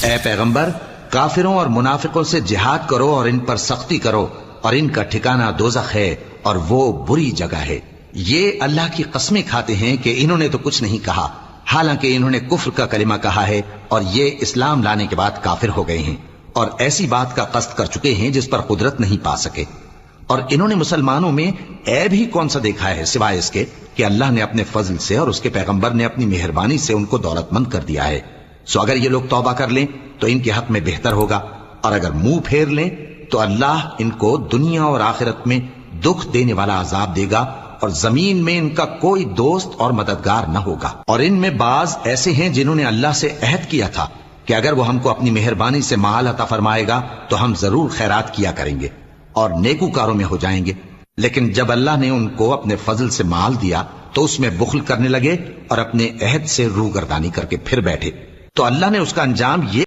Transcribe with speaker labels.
Speaker 1: اے پیغمبر، کافروں اور منافقوں سے جہاد کرو اور ان پر سختی کرو، اور ان کا ٹھکانہ دوزخ ہے اور وہ بری جگہ ہے۔ یہ اللہ کی قسمیں کھاتے ہیں کہ انہوں نے تو کچھ نہیں کہا، حالانکہ انہوں نے کفر کا کلمہ کہا ہے اور یہ اسلام لانے کے بعد کافر ہو گئے ہیں، اور ایسی بات کا قصد کر چکے ہیں جس پر قدرت نہیں پا سکے۔ اور انہوں نے مسلمانوں میں عیب ہی کون سا دیکھا ہے سوائے اس کے کہ اللہ نے اپنے فضل سے اور اس کے پیغمبر نے اپنی مہربانی سے ان کو دولت مند کر دیا ہے۔ سو اگر یہ لوگ توبہ کر لیں تو ان کے حق میں بہتر ہوگا، اور اگر منہ پھیر لیں تو اللہ ان کو دنیا اور آخرت میں دکھ دینے والا عذاب دے گا، اور زمین میں ان کا کوئی دوست اور مددگار نہ ہوگا۔ اور ان میں بعض ایسے ہیں جنہوں نے اللہ سے عہد کیا تھا کہ اگر وہ ہم کو اپنی مہربانی سے مال عطا فرمائے گا تو ہم ضرور خیرات کیا کریں گے اور نیکوکاروں میں ہو جائیں گے، لیکن جب اللہ نے ان کو اپنے فضل سے مال دیا تو اس میں بخل کرنے لگے اور اپنے عہد سے روگردانی کر کے پھر بیٹھے، تو اللہ نے اس کا انجام یہ